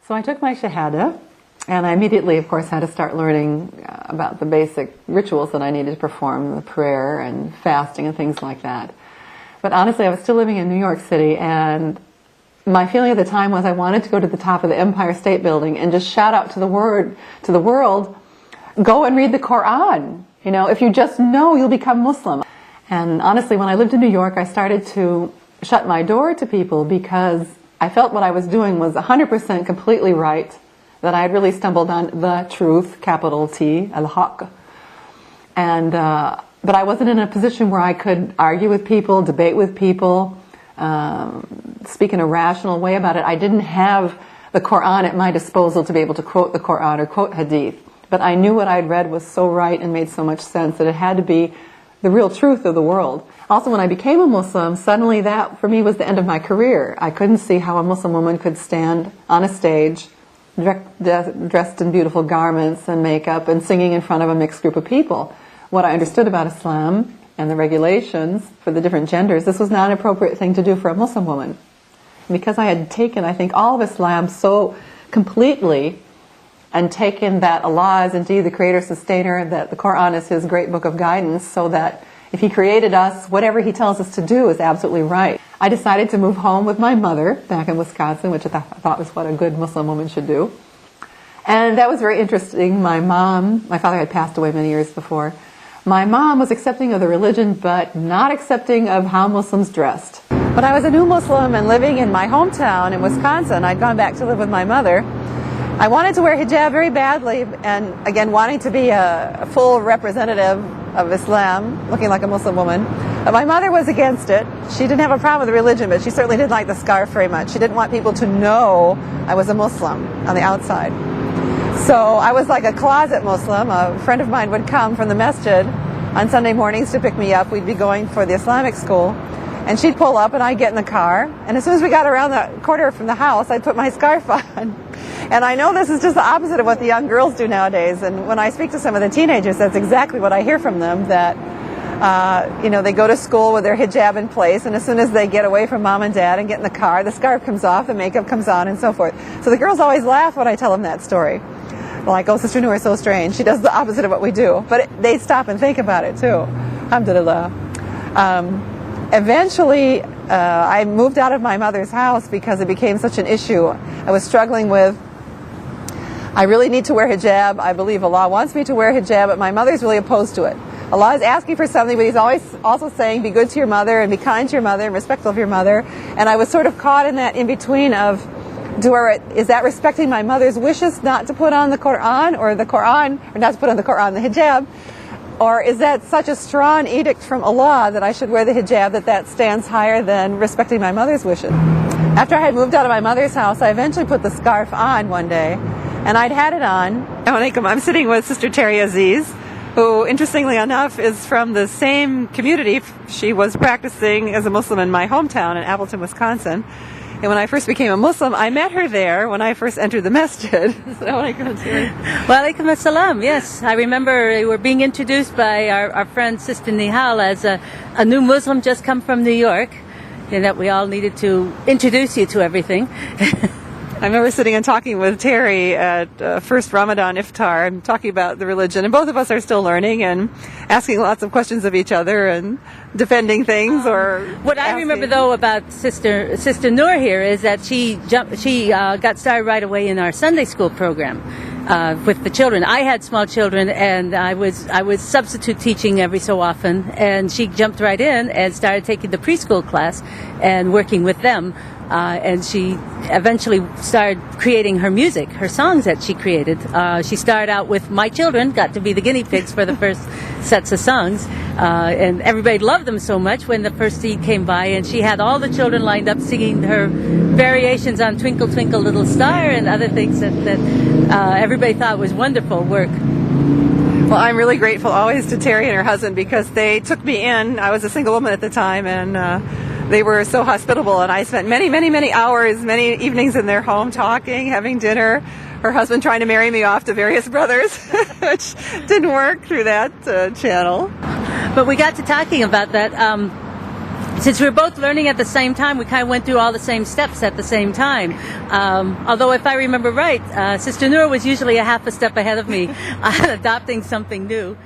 So I took my Shahada, and I immediately, of course, had to start learning about the basic rituals that I needed to perform, the prayer and fasting and things like that. But honestly, I was still living in New York City, and my feeling at the time was I wanted to go to the top of the Empire State Building and just shout out to the world, go and read the Quran. You know, if you just know, you'll become Muslim. And honestly, when I lived in New York, I started to shut my door to people because I felt what I was doing was 100% completely right, that I had really stumbled on the truth, capital T, al-haq. And, but I wasn't in a position where I could argue with people, debate with people, speak in a rational way about it. I didn't have the Quran at my disposal to be able to quote the Quran or quote hadith. But I knew what I'd read was so right and made so much sense that it had to be the real truth of the world. Also, when I became a Muslim, suddenly that, for me, was the end of my career. I couldn't see how a Muslim woman could stand on a stage, dressed in beautiful garments and makeup, and singing in front of a mixed group of people. What I understood about Islam and the regulations for the different genders, this was not an appropriate thing to do for a Muslim woman. And because I had taken, I think, all of Islam so completely, and taken that Allah is indeed the creator, sustainer, that the Quran is his great book of guidance, so that if he created us, whatever he tells us to do is absolutely right. I decided to move home with my mother back in Wisconsin, which I thought was what a good Muslim woman should do. And that was very interesting. My father had passed away many years before. My mom was accepting of the religion, but not accepting of how Muslims dressed. When I was a new Muslim and living in my hometown in Wisconsin, I'd gone back to live with my mother. I wanted to wear hijab very badly, and again, wanting to be a full representative of Islam, looking like a Muslim woman. But my mother was against it. She didn't have a problem with the religion, but she certainly didn't like the scarf very much. She didn't want people to know I was a Muslim on the outside. So I was like a closet Muslim. A friend of mine would come from the masjid on Sunday mornings to pick me up. We'd be going for the Islamic school. And she'd pull up and I'd get in the car. And as soon as we got around the corner from the house, I'd put my scarf on. And I know this is just the opposite of what the young girls do nowadays. And when I speak to some of the teenagers, that's exactly what I hear from them, that they go to school with their hijab in place, and as soon as they get away from mom and dad and get in the car, the scarf comes off, the makeup comes on, and so forth. So the girls always laugh when I tell them that story. Like, oh, Sister Noor is so strange. She does the opposite of what we do. But they stop and think about it, too. Alhamdulillah. Eventually, I moved out of my mother's house because it became such an issue. I was struggling with, I really need to wear hijab. I believe Allah wants me to wear hijab, but my mother's really opposed to it. Allah is asking for something, but He's always also saying, be good to your mother and be kind to your mother and respectful of your mother. And I was sort of caught in that in-between of, is that respecting my mother's wishes not to put on the Quran, or not to put on the Quran, the hijab? Or is that such a strong edict from Allah that I should wear the hijab that stands higher than respecting my mother's wishes? After I had moved out of my mother's house, I eventually put the scarf on one day, and I'd had it on. I'm sitting with Sister Terry Aziz, who, interestingly enough, is from the same community. She was practicing as a Muslim in my hometown in Appleton, Wisconsin. And when I first became a Muslim, I met her there when I first entered the masjid. Walaikum assalam. Yes, I remember we were being introduced by our friend Sister Nihal as a new Muslim just come from New York, and that we all needed to introduce you to everything. I remember sitting and talking with Terry at first Ramadan iftar and talking about the religion, and both of us are still learning and asking lots of questions of each other and defending things. What I remember though about Sister Noor here is that she got started right away in our Sunday school program with the children. I had small children, and I was substitute teaching every so often, and she jumped right in and started taking the preschool class and working with them. And she eventually started creating her music, her songs that she created. She started out with my children, got to be the guinea pigs for the first sets of songs, and everybody loved them so much when the first Eid came by, and she had all the children lined up singing her variations on Twinkle Twinkle Little Star and other things that everybody thought was wonderful work. Well, I'm really grateful always to Terry and her husband, because they took me in. I was a single woman at the time, and they were so hospitable, and I spent many, many, many hours, many evenings in their home talking, having dinner. Her husband trying to marry me off to various brothers, which didn't work through that channel. But we got to talking about that. since we were both learning at the same time, we kind of went through all the same steps at the same time. Although, if I remember right, Sister Noor was usually a half a step ahead of me on adopting something new.